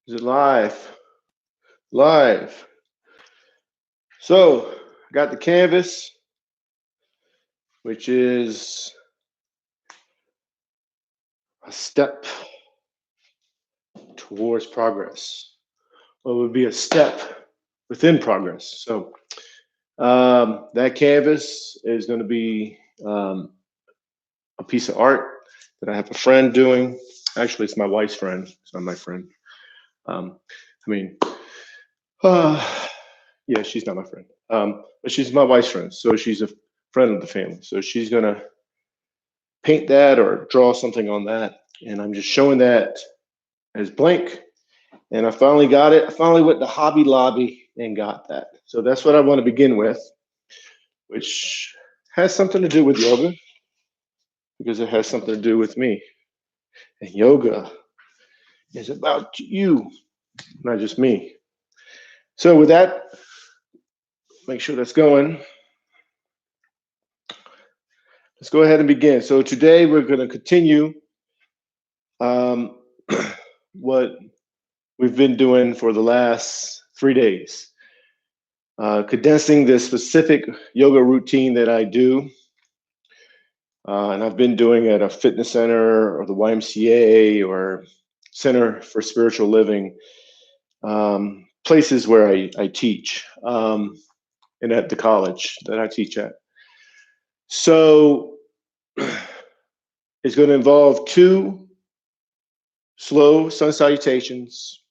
Is it live? Live. So, I got the canvas, which is a step towards progress. Well, it would be a step within progress. So, that canvas is going to be a piece of art that I have a friend doing. Actually, it's my wife's friend. It's not my friend. Yeah, she's not my friend. But she's my wife's friend. So she's a friend of the family. So she's going to paint that or draw something on that. And I'm just showing that as blank. And I finally got it. I finally went to Hobby Lobby and got that. So that's what I want to begin with, which has something to do with yoga because it has something to do with me. And yoga is about you, not just me. So with that, make sure that's going. Let's go ahead and begin. So today we're going to continue what we've been doing for the last 3 days, condensing the specific yoga routine that I do. And I've been doing at a fitness center or the YMCA or Center for Spiritual Living, places where I teach, and at the college that I teach at. So it's going to involve 2 slow sun salutations.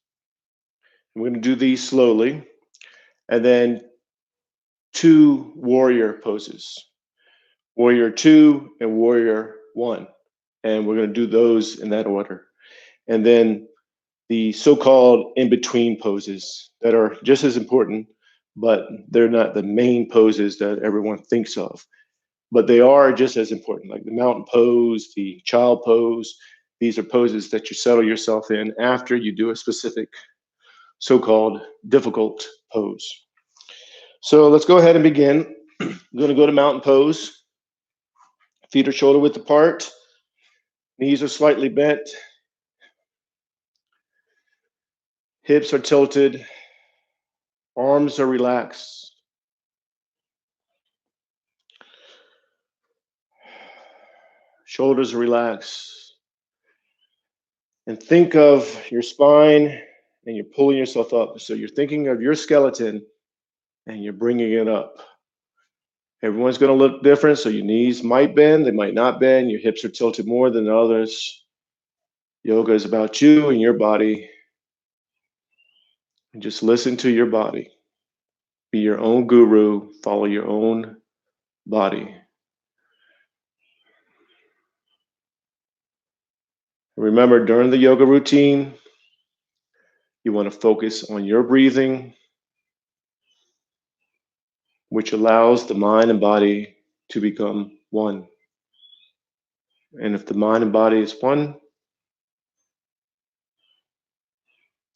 I'm going to do these slowly, and then 2 warrior poses, warrior 2 and warrior 1. And we're going to do those in that order. And then the so-called in-between poses that are just as important, but they're not the main poses that everyone thinks of. But they are just as important, like the mountain pose, the child pose. These are poses that you settle yourself in after you do a specific so-called difficult pose. So let's go ahead and begin. I'm going to go to mountain pose. Feet are shoulder width apart. Knees are slightly bent. Hips are tilted. Arms are relaxed. Shoulders are relaxed. And think of your spine and you're pulling yourself up. So you're thinking of your skeleton and you're bringing it up. Everyone's going to look different. So your knees might bend, they might not bend. Your hips are tilted more than others. Yoga is about you and your body. And just listen to your body. Be your own guru. Follow your own body. Remember, during the yoga routine, you want to focus on your breathing, which allows the mind and body to become one. And if the mind and body is one,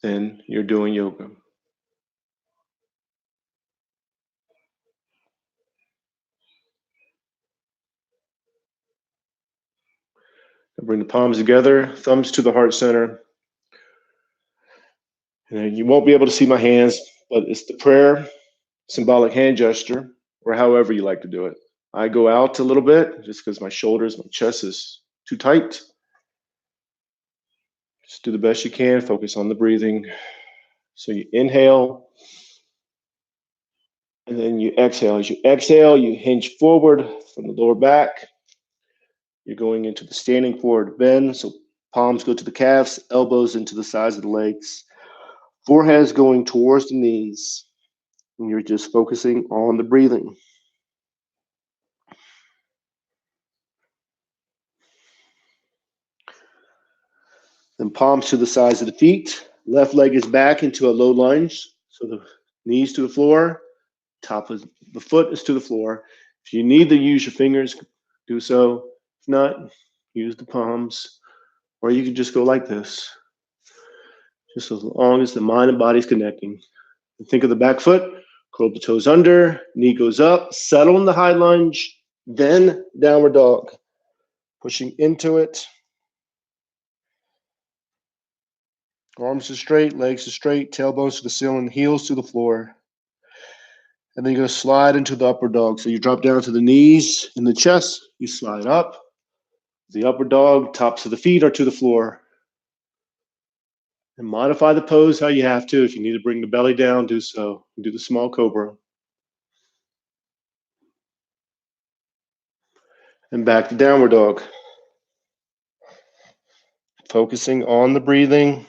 then you're doing yoga. Bring the palms together, thumbs to the heart center. And you won't be able to see my hands, but it's the prayer symbolic hand gesture, or however you like to do it. I go out a little bit just because my shoulders, my chest is too tight. Just do the best you can, focus on the breathing. So you inhale, and then you exhale. As you exhale, you hinge forward from the lower back. You're going into the standing forward bend. So palms go to the calves, elbows into the sides of the legs. Forehead is going towards the knees. And you're just focusing on the breathing. Then palms to the sides of the feet. Left leg is back into a low lunge. So the knees to the floor. Top of the foot is to the floor. If you need to use your fingers, do so. If not, use the palms. Or you can just go like this. Just as long as the mind and body is connecting. And think of the back foot. Curl the toes under. Knee goes up. Settle in the high lunge. Then downward dog. Pushing into it. Arms are straight, legs are straight, tailbones to the ceiling, heels to the floor. And then you're going to slide into the upper dog. So you drop down to the knees and the chest. You slide up. The upper dog, tops of the feet are to the floor. And modify the pose how you have to. If you need to bring the belly down, do so. Do the small cobra. And back to downward dog. Focusing on the breathing.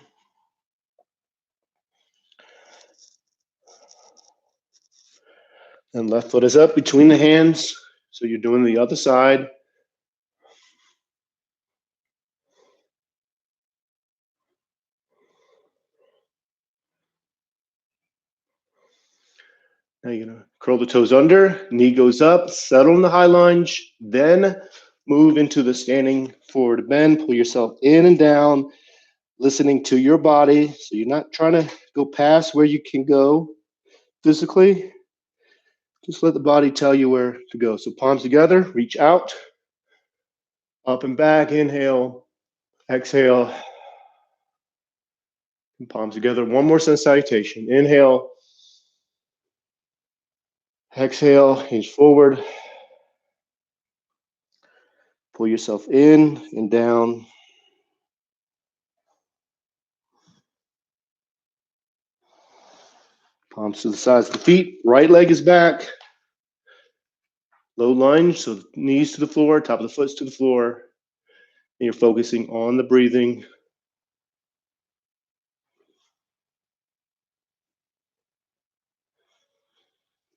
And left foot is up between the hands. So you're doing the other side. Now you're going to curl the toes under, knee goes up, settle in the high lunge, then move into the standing forward bend, pull yourself in and down, listening to your body. So you're not trying to go past where you can go physically. Just let the body tell you where to go. So palms together, reach out, up and back, inhale, exhale, and palms together. One more sun salutation. Inhale, exhale, hinge forward. Pull yourself in and down. Palms to the sides of the feet. Right leg is back. Low lunge, so knees to the floor, top of the foot to the floor. And you're focusing on the breathing.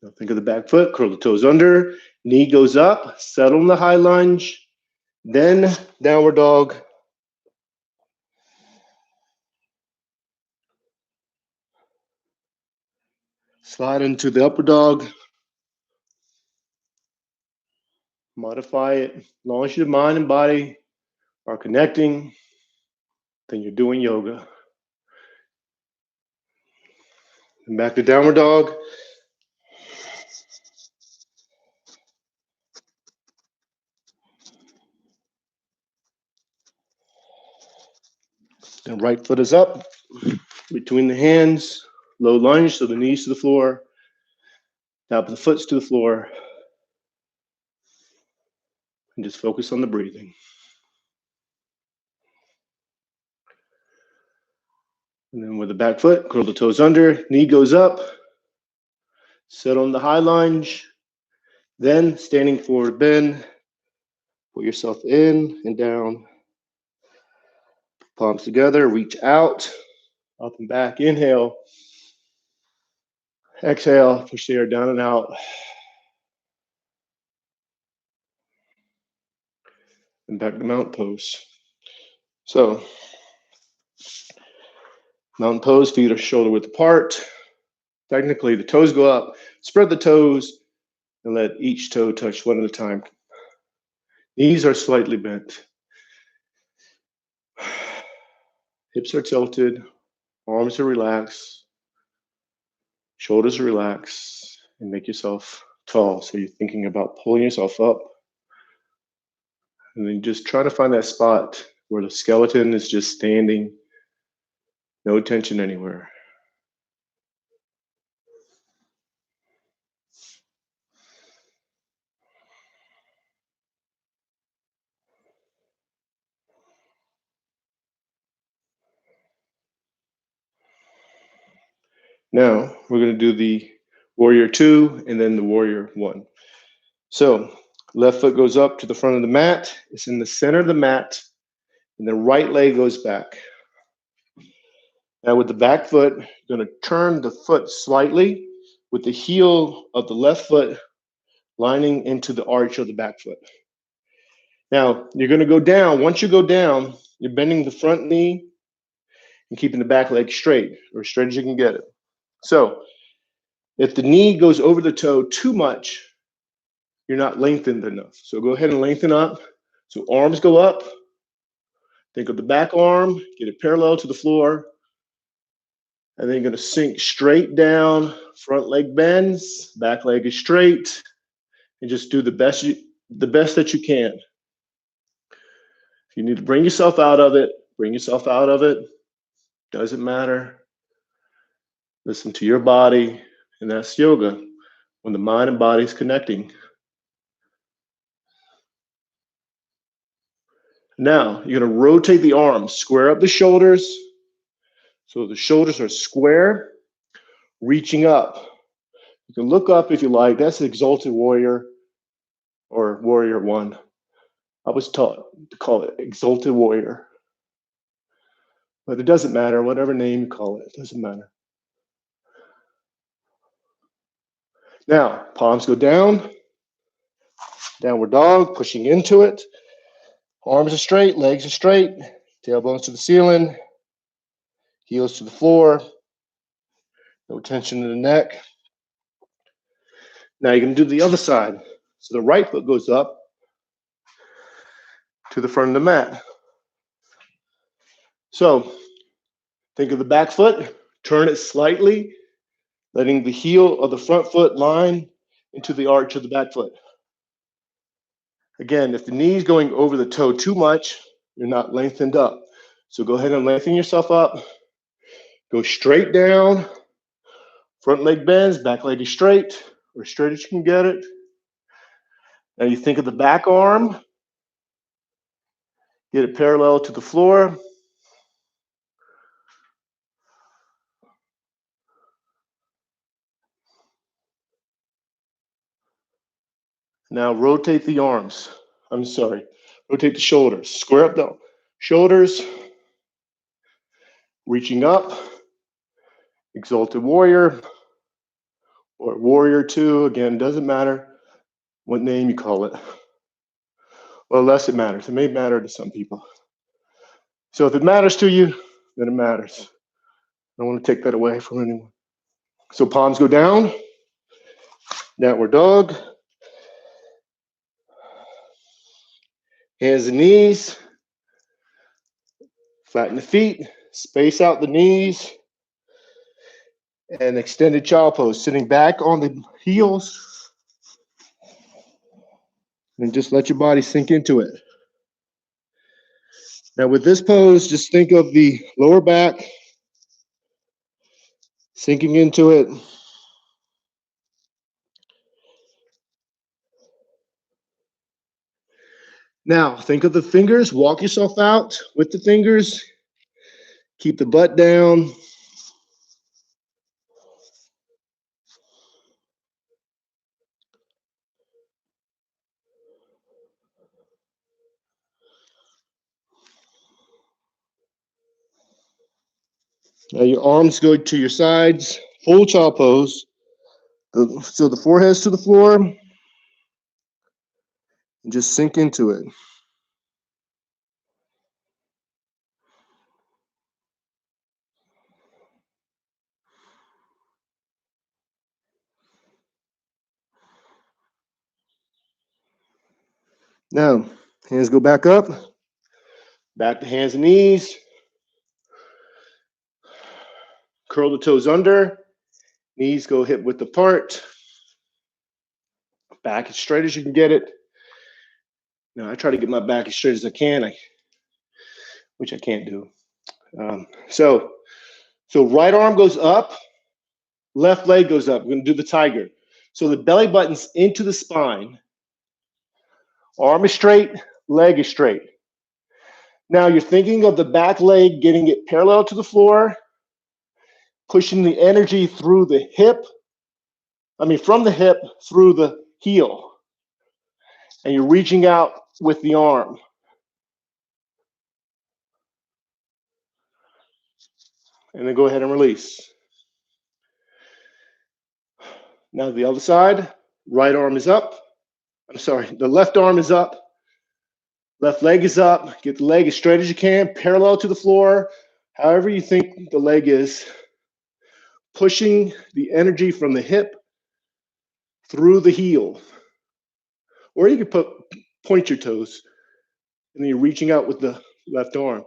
Now think of the back foot, curl the toes under, knee goes up, settle in the high lunge, then downward dog. Slide into the upper dog. Modify it. As long as your mind and body are connecting, then you're doing yoga. And back to downward dog. And right foot is up between the hands. Low lunge, so the knees to the floor. Top of the foot to the floor. And just focus on the breathing. And then with the back foot, curl the toes under, knee goes up. Sit on the high lunge. Then standing forward bend. Put yourself in and down. Palms together, reach out, up and back. Inhale. Exhale, push the air down and out. And back to mountain pose. So, mountain pose, feet are shoulder width apart. Technically, the toes go up. Spread the toes and let each toe touch one at a time. Knees are slightly bent. Hips are tilted. Arms are relaxed. Shoulders are relaxed. And make yourself tall. So you're thinking about pulling yourself up. And then just try to find that spot where the skeleton is just standing. No tension anywhere. Now we're going to do the warrior 2 and then the warrior 1. So left foot goes up to the front of the mat. It's in the center of the mat. And the right leg goes back. Now with the back foot, you're going to turn the foot slightly with the heel of the left foot lining into the arch of the back foot. Now you're going to go down. Once you go down, you're bending the front knee and keeping the back leg straight, or as straight as you can get it. So if the knee goes over the toe too much, you're not lengthened enough. So go ahead and lengthen up. So arms go up. Think of the back arm, get it parallel to the floor. And then you're going to sink straight down. Front leg bends, back leg is straight. And just do the best that you can. If you need to bring yourself out of it, bring yourself out of it. Doesn't matter. Listen to your body, and that's yoga, when the mind and body is connecting. Now, you're going to rotate the arms, square up the shoulders. So the shoulders are square, reaching up. You can look up if you like. That's Exalted Warrior or Warrior One. I was taught to call it Exalted Warrior. But it doesn't matter, whatever name you call it, it doesn't matter. Now, palms go down, downward dog, pushing into it. Arms are straight, legs are straight, tailbones to the ceiling, heels to the floor, no tension in the neck. Now you're going to do the other side. So the right foot goes up to the front of the mat. So think of the back foot, turn it slightly, letting the heel of the front foot line into the arch of the back foot. Again, if the knee is going over the toe too much, you're not lengthened up. So go ahead and lengthen yourself up. Go straight down. Front leg bends, back leg is straight, or as straight as you can get it. Now you think of the back arm. Get it parallel to the floor. Now rotate the arms. Rotate the shoulders. Square up the shoulders. Reaching up. Exalted Warrior or Warrior 2. Again, doesn't matter what name you call it. Well, less it matters. It may matter to some people. So if it matters to you, then it matters. I don't want to take that away from anyone. So palms go down. Downward dog. Hands and knees. Flatten the feet. Space out the knees. And extended child pose. Sitting back on the heels. And just let your body sink into it. Now with this pose, just think of the lower back sinking into it. Now think of the fingers. Walk yourself out with the fingers. Keep the butt down. Now your arms go to your sides. Full child pose. So the forehead's to the floor. And just sink into it. Now, hands go back up. Back to hands and knees. Curl the toes under. Knees go hip width apart. Back as straight as you can get it. Now, I try to get my back as straight as I can, which I can't do. So right arm goes up. Left leg goes up. We're going to do the tiger. So the belly button's into the spine. Arm is straight. Leg is straight. Now you're thinking of the back leg, getting it parallel to the floor, pushing the energy through the hip. From the hip through the heel. And you're reaching out with the arm. And then go ahead and release. Now the other side, right arm is up. The left arm is up. Left leg is up. Get the leg as straight as you can, parallel to the floor. However you think the leg is. Pushing the energy from the hip through the heel. Or you could point your toes. And then you're reaching out with the left arm.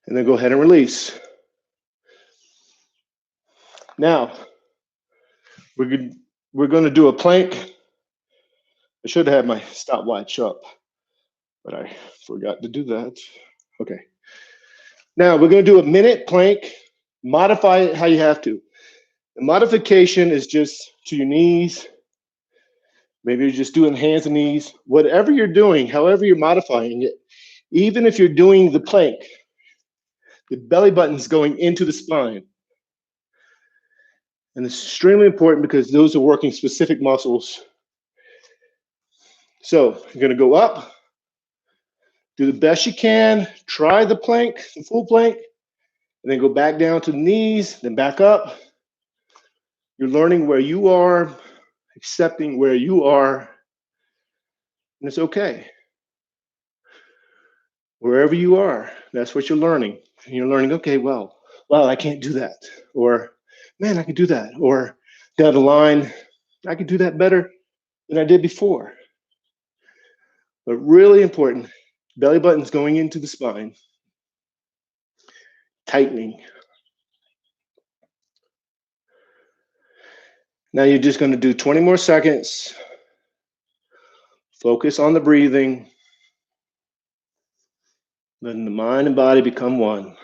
And then go ahead and release. Now, we're going to do a plank. I should have had my stopwatch up. but I forgot to do that. Okay. Now we're going to do a minute plank. Modify it how you have to. The modification is just to your knees. Maybe you're just doing hands and knees. Whatever you're doing, however you're modifying it, even if you're doing the plank, the belly button's going into the spine. And it's extremely important because those are working specific muscles. So you're going to go up, do the best you can, try the plank, the full plank, and then go back down to the knees, then back up. You're learning where you are, accepting where you are, and it's okay. Wherever you are, that's what you're learning. And you're learning, okay, well, I can't do that. Or, man, I can do that. Or down the line, I can do that better than I did before. But really important, belly button's going into the spine, tightening. Now you're just going to do 20 more seconds. Focus on the breathing. Letting the mind and body become one.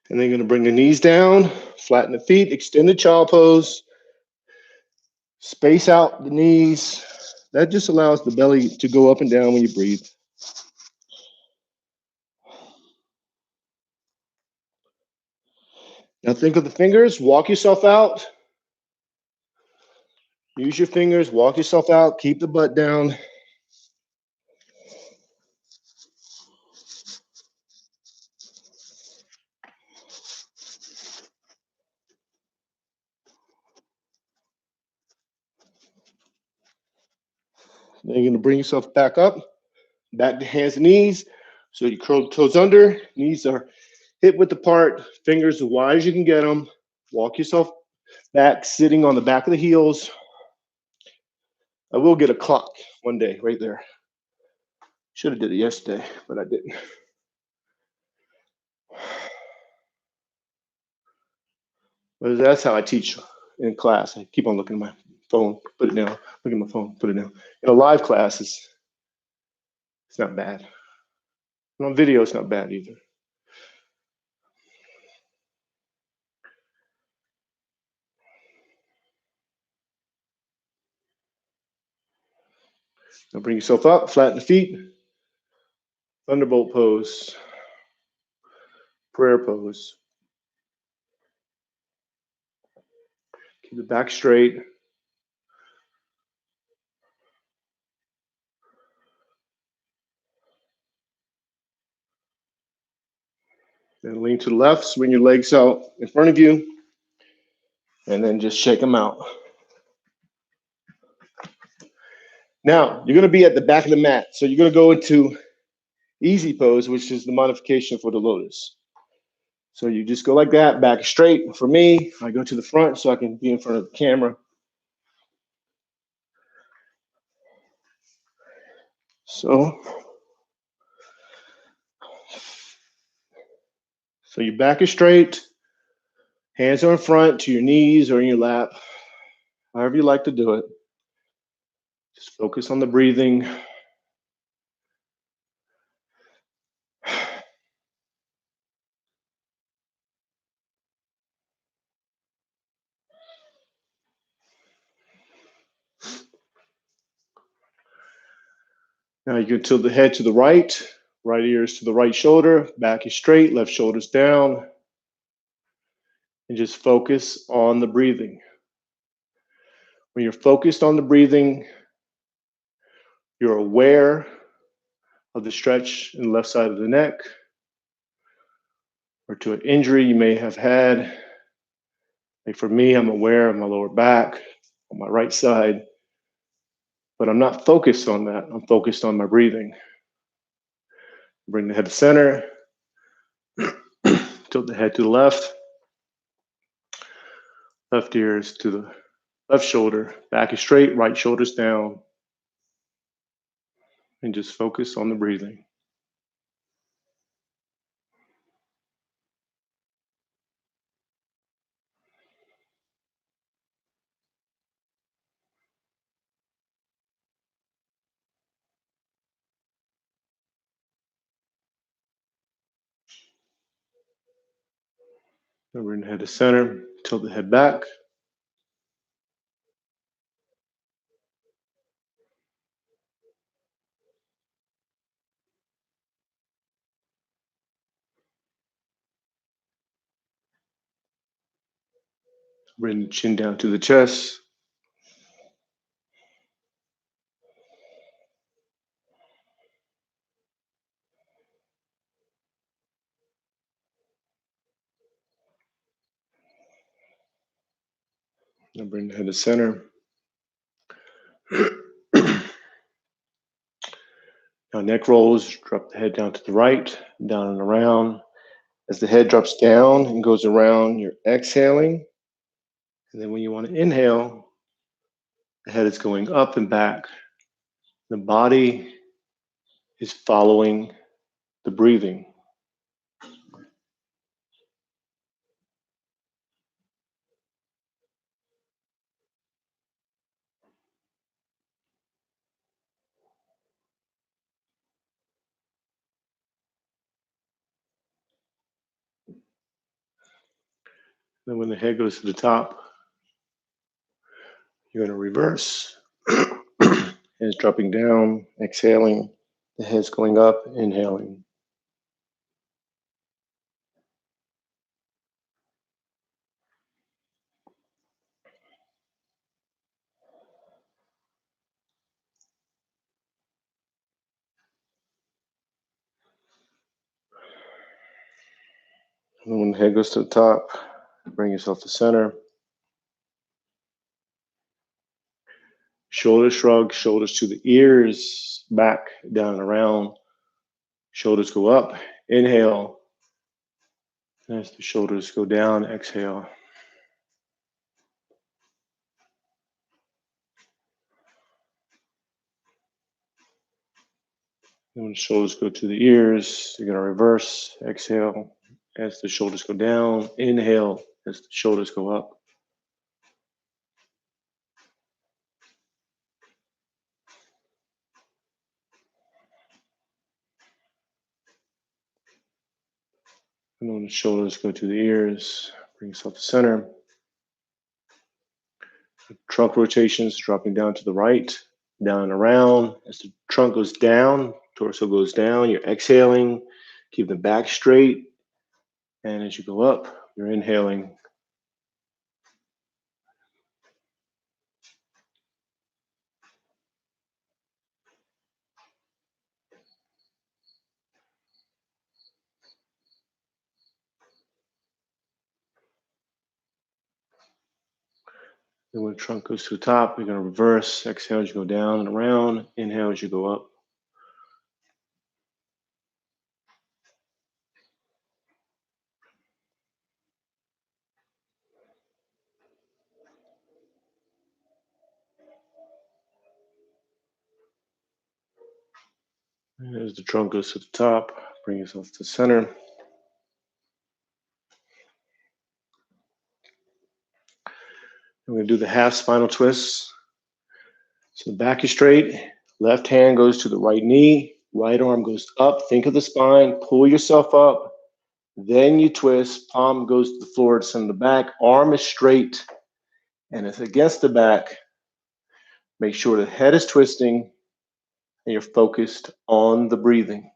And then you're going to bring the knees down, flatten the feet, extend the child pose, space out the knees. That just allows the belly to go up and down when you breathe. Now think of the fingers, walk yourself out. Use your fingers, walk yourself out, keep the butt down. Then you're going to bring yourself back up, back to hands and knees. So you curl the toes under, knees are hip width apart, fingers as wide as you can get them. Walk yourself back, sitting on the back of the heels. I will get a clock one day right there. Should have did it yesterday, but I didn't. But that's how I teach in class. I keep on looking at my phone, put it down. Look at my phone, put it down. In a live class, it's not bad. And on video, it's not bad either. Now bring yourself up, flatten the feet. Thunderbolt pose. Prayer pose. Keep the back straight. Then lean to the left, swing your legs out in front of you, and then just shake them out. Now, you're going to be at the back of the mat. So you're going to go into easy pose, which is the modification for the lotus. So you just go like that, back straight. For me, I go to the front so I can be in front of the camera. So your back is straight, hands are in front to your knees or in your lap, however you like to do it. Just focus on the breathing. Now you can tilt the head to the right ear is to the right shoulder, back is straight, left shoulder's down, and just focus on the breathing. When you're focused on the breathing, you're aware of the stretch in the left side of the neck or to an injury you may have had. Like for me, I'm aware of my lower back on my right side, but I'm not focused on that. I'm focused on my breathing. Bring the head to center, tilt the head to the left, left ear is to the left shoulder, back is straight, right shoulder's down, and just focus on the breathing. Then we're going to head to center, tilt the head back. Bring the chin down to the chest. Now bring the head to center. Now neck rolls, drop the head down to the right, down and around. As the head drops down and goes around, you're exhaling. And then when you want to inhale, the head is going up and back. The body is following the breathing. Then when the head goes to the top, you're going to reverse. Head's dropping down, exhaling. The head's going up, inhaling. And when the head goes to the top, bring yourself to center. Shoulder shrug, shoulders to the ears, back, down and around. Shoulders go up, inhale. As the shoulders go down, exhale. And when the shoulders go to the ears, you're going to reverse, exhale. As the shoulders go down, inhale. As the shoulders go up. And when the shoulders go to the ears, bring yourself to center. Trunk rotations, dropping down to the right, down and around. As the trunk goes down, torso goes down, you're exhaling. Keep the back straight. And as you go up, you're inhaling. Then when the trunk goes to the top, you're going to reverse. Exhale as you go down and around. Inhale as you go up. And as the trunk goes to the top, bring yourself to center. We're going to do the half spinal twist. So the back is straight. Left hand goes to the right knee. Right arm goes up. Think of the spine. Pull yourself up. Then you twist. Palm goes to the floor to send the back. Arm is straight and it's against the back. Make sure the head is twisting and you're focused on the breathing.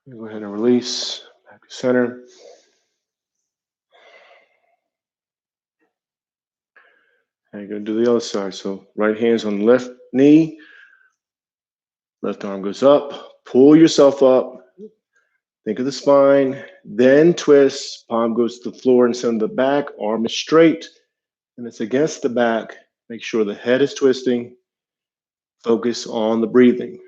Go ahead and release. Back to center. And you're going to do the other side. So right hand's on the left knee. Left arm goes up. Pull yourself up. Think of the spine. Then twist. Palm goes to the floor and send the back. Arm is straight and it's against the back. Make sure the head is twisting. Focus on the breathing.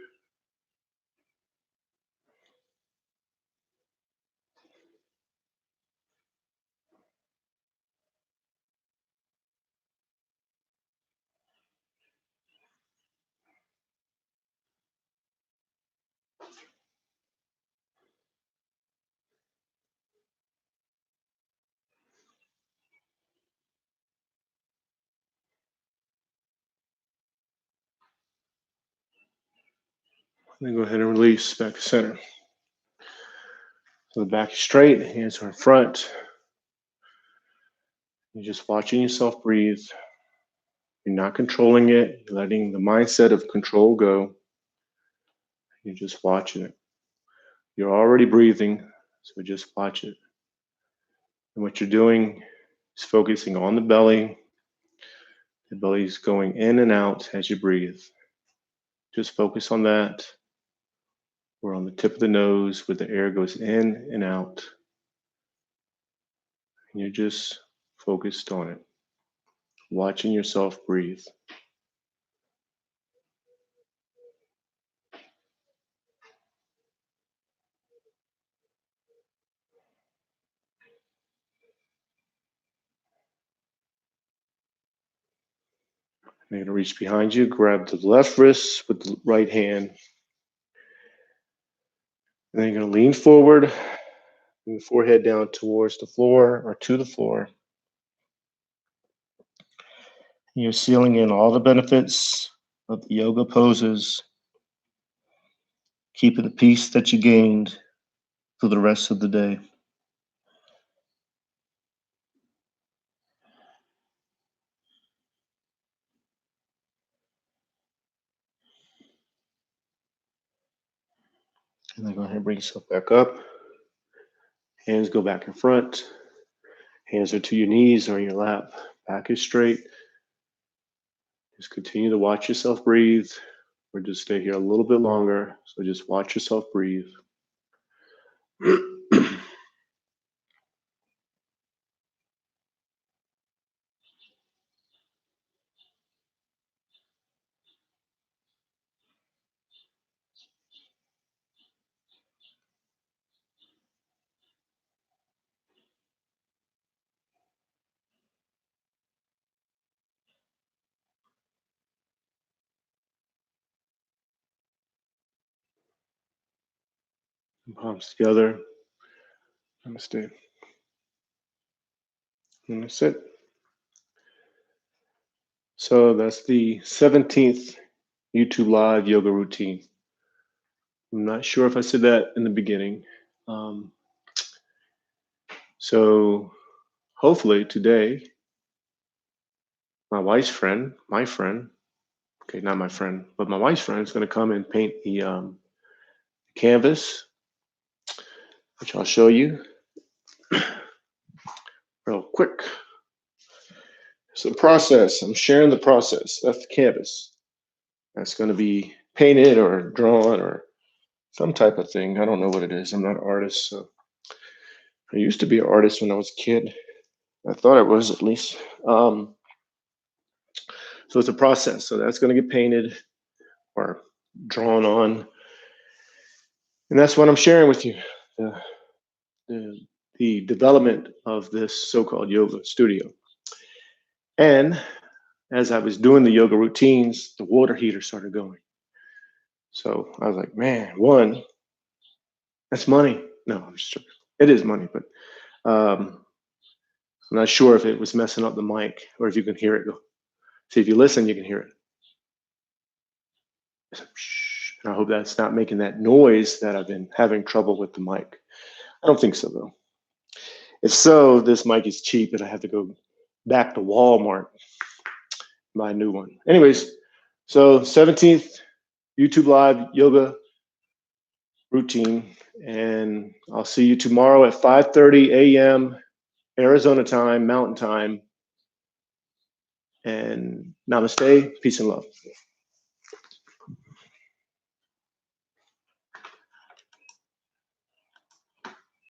Then go ahead and release back to center. So the back is straight, hands are in front. You're just watching yourself breathe. You're not controlling it. You're letting the mindset of control go. You're just watching it. You're already breathing, so just watch it. And what you're doing is focusing on the belly. The belly is going in and out as you breathe. Just focus on that. Or on the tip of the nose where the air goes in and out. And you're just focused on it. Watching yourself breathe. You're going to reach behind you, grab the left wrist with the right hand. And then you're going to lean forward, bring the forehead down towards the floor or to the floor. You're sealing in all the benefits of the yoga poses, keeping the peace that you gained for the rest of the day. And then go ahead and bring yourself back up. Hands go back in front. Hands are to your knees or in your lap. Back is straight. Just continue to watch yourself breathe. Or just stay here a little bit longer. So just watch yourself breathe. Palms together. Namaste. And that's it. So that's the 17th YouTube Live yoga routine. I'm not sure if I said that in the beginning. So hopefully today, my wife's friend, okay, not my friend, but my wife's friend is going to come and paint the canvas, which I'll show you real quick. It's a process. I'm sharing the process. That's the canvas. That's going to be painted or drawn or some type of thing. I don't know what it is. I'm not an artist. So I used to be an artist when I was a kid. I thought I was, at least. So it's a process. So that's going to get painted or drawn on. And that's what I'm sharing with you. The development of this so-called yoga studio. And as I was doing the yoga routines, the water heater started going. So I was like, man, one, that's money. No, I'm just joking. It is money, but I'm not sure if it was messing up the mic or if you can hear it go. See, if you listen, you can hear it. I hope that's not making that noise that I've been having trouble with the mic. I don't think so, though. If so, this mic is cheap and I have to go back to Walmart, buy a new one. Anyways, so 17th YouTube Live yoga routine, and I'll see you tomorrow at 5:30 a.m. Arizona time, Mountain Time. And namaste, peace and love.